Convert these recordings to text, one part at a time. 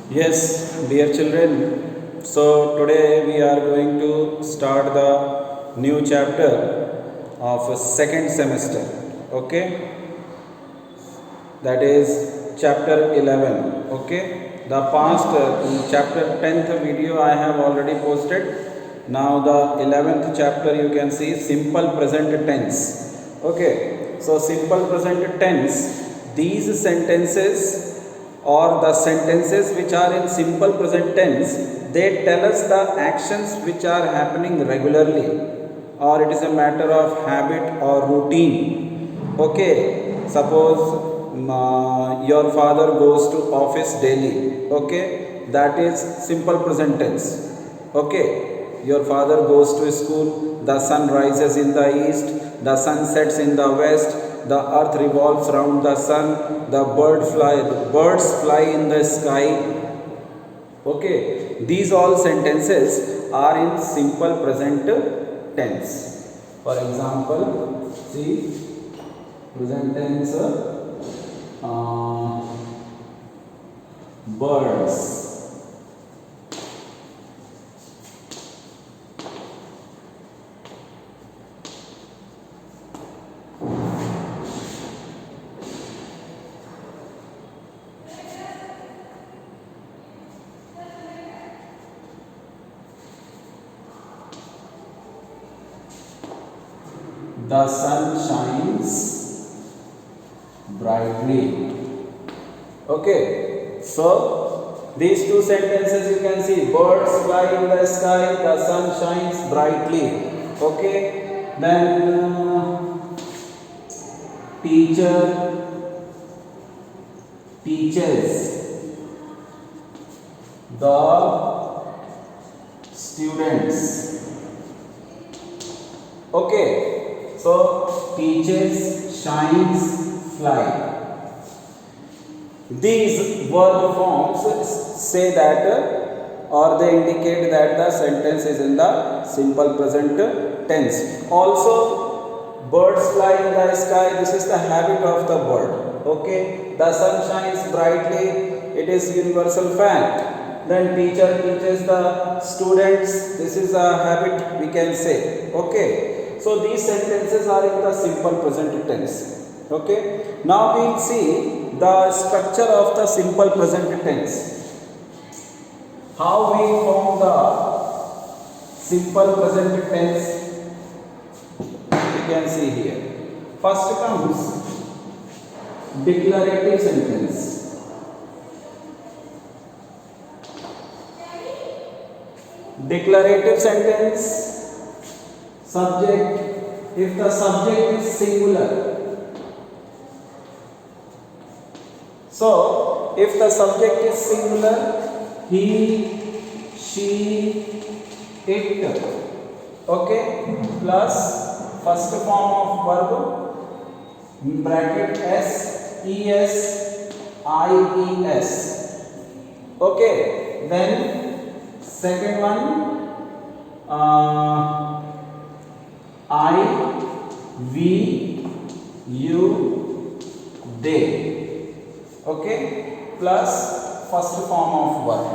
Yes, dear children. So today we are going to start the new chapter of second semester. Okay, that is chapter 11. Okay, the past chapter 10th video I have already posted. Now the 11th chapter you can see simple present tense. Okay, so simple present tense, these sentences or the sentences which are in simple present tense, they tell us the actions which are happening regularly, or it is a matter of habit or routine. Okay, suppose your father goes to office daily. Okay, that is simple present tense. Okay, your father goes to school, the sun rises in the east, the sun sets in the west, the earth revolves around the sun, the birds fly in the sky. Okay, these all sentences are in simple present tense. For example, see, present tense, birds. The sun shines brightly. Okay, so these two sentences you can see, birds fly in the sky, the sun shines brightly. Okay, then teacher teaches the students. Okay, so teaches, shines, fly. These verb forms say that or they indicate that the sentence is in the simple present tense. Also, birds fly in the sky, this is the habit of the bird. Okay, the sun shines brightly, it is universal fact. Then teacher teaches the students, this is a habit we can say. Okay, so these sentences are in the simple present tense. Okay, now we will see the structure of the simple present tense. How we form the simple present tense, you can see here. First comes declarative sentence. Declarative sentence, subject, if the subject is singular. So, if the subject is singular, he, she, it, okay, plus first form of verb, bracket S, E, S, I, E, S. Okay, then second one, I, we, you, they. Okay, plus first form of verb.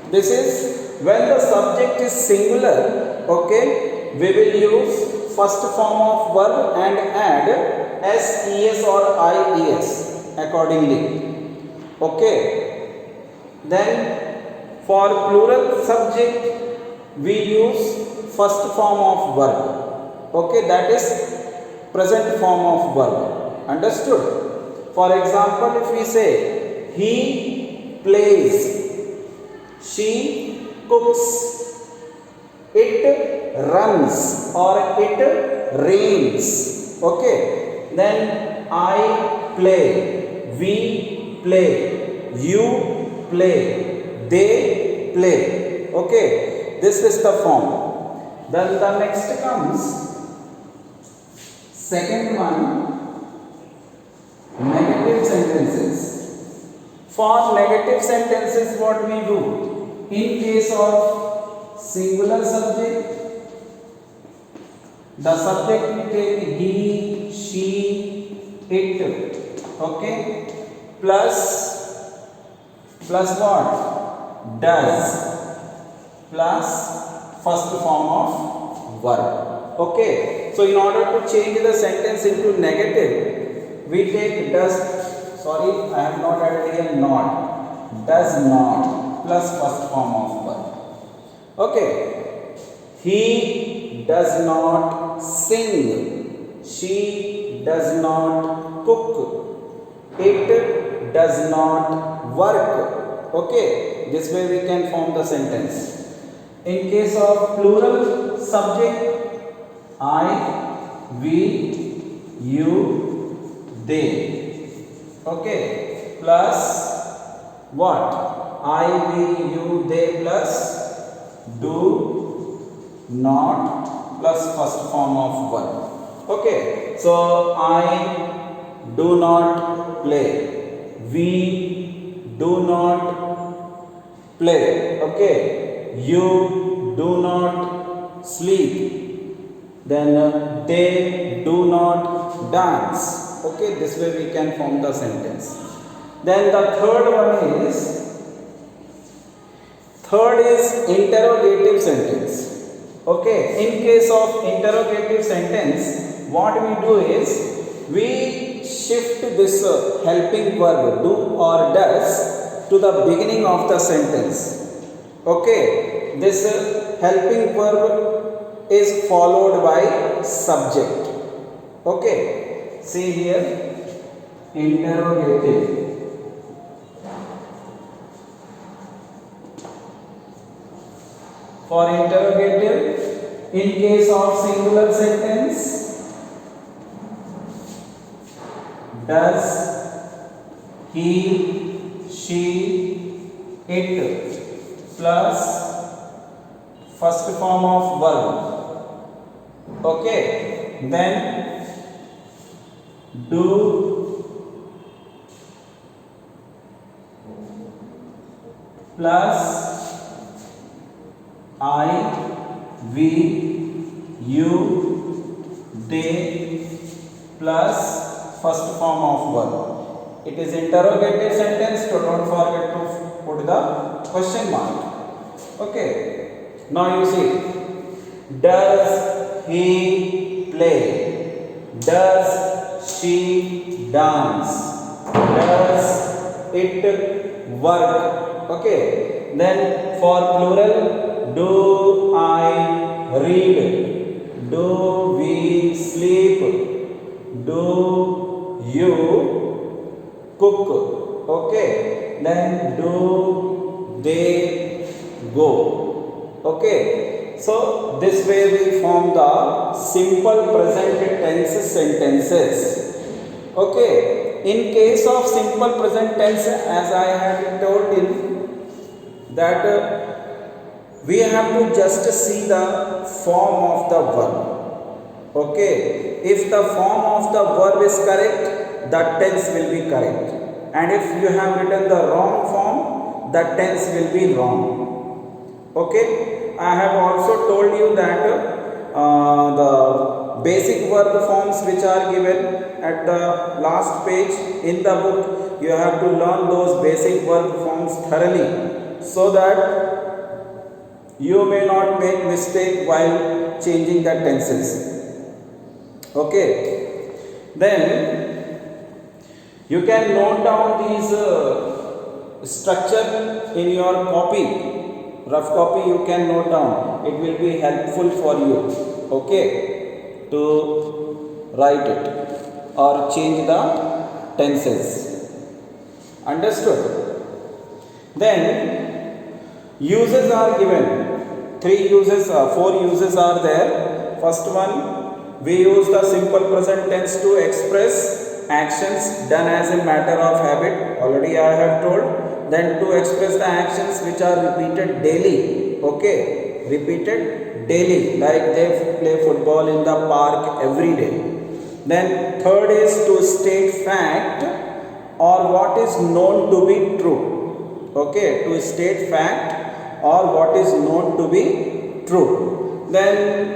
This is when the subject is singular. Okay, we will use first form of verb and add S, E, S or I, E, S accordingly. Okay, then for plural subject we use first form of verb. Okay, that is present form of verb. Understood? For example, if we say he plays, she cooks, it runs or it rains. Okay, then I play, we play, you play, they play. Okay, this is the form. Then the next comes second one, negative sentences. For negative sentences, what we do? In case of singular subject, the subject we take he, she, it. Okay, plus plus what? Does plus first form of verb. Okay, so in order to change the sentence into negative, we take does, sorry I have not added here not, does not plus first form of verb. Okay, he does not sing, she does not cook, it does not work. Okay, this way we can form the sentence. In case of plural subject, I, we, you, they. Okay, plus what? I, we, you, they plus do not plus first form of verb. Okay, so I do not play, we do not play. Okay, you do not sleep, then they do not dance. Okay, this way we can form the sentence. Then the third is interrogative sentence. Okay, in case of interrogative sentence, what we do is we shift this helping verb do or does to the beginning of the sentence. Okay, this helping verb is followed by subject. Okay, see here, interrogative. For interrogative, in case of singular sentence, does, he, she, it plus first form of verb. Okay, then do plus I, we, you, they plus first form of verb. It is interrogative sentence, so don't forget to put the question mark. Okay, now you see, does he play, does she dance, does it work. Okay, then for plural, do I read, do we sleep, do you cook. Okay, then do they go. Okay, so this way we form the simple present tense sentences. Okay, in case of simple present tense, as I had told you that we have to just see the form of the verb. Okay, if the form of the verb is correct, the tense will be correct, and if you have written the wrong form, the tense will be wrong. Okay, I have also told you that the basic verb forms which are given at the last page in the book, you have to learn those basic verb forms thoroughly, so that you may not make mistake while changing the tenses. Okay, then you can note down these structure in your copy, rough copy you can note down, it will be helpful for you. Okay, to write it or change the tenses. Understood? Then uses are given, four uses are there. First one, we use the simple present tense to express actions done as a matter of habit, already I have told. Then to express the actions which are repeated daily. Okay, repeated daily, like they play football in the park every day. Then third is to state fact or what is known to be true. Okay, to state fact or what is known to be true. Then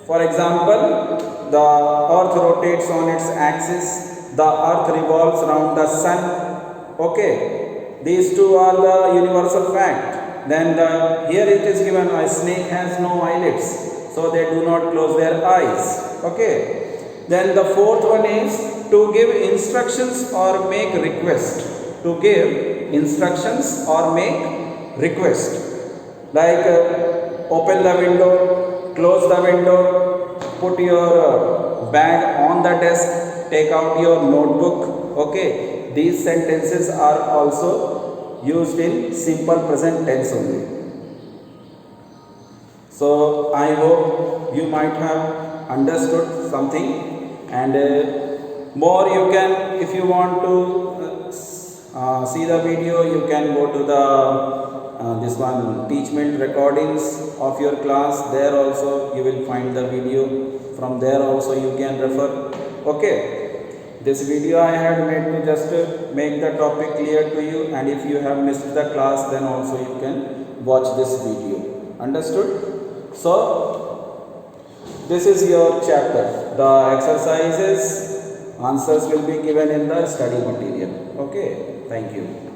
for example, the earth rotates on its axis, the earth revolves around the sun. Okay, These two are the universal fact. Then here it is given a snake has no eyelids, so they do not close their eyes. Okay. Then the fourth one is to give instructions or make request. To give instructions or make request. Like open the window, close the window, put your bag on the desk, take out your notebook. Okay, these sentences are also used in simple present tense only. So I hope you might have understood something, and more you can, if you want to see the video, you can go to the this one teachment recordings of your class. There also you will find the video. From there also you can refer. Okay, this video I had made to just make the topic clear to you, and if you have missed the class, then also you can watch this video. Understood? So this is your chapter. The exercises, answers will be given in the study material. Okay, thank you.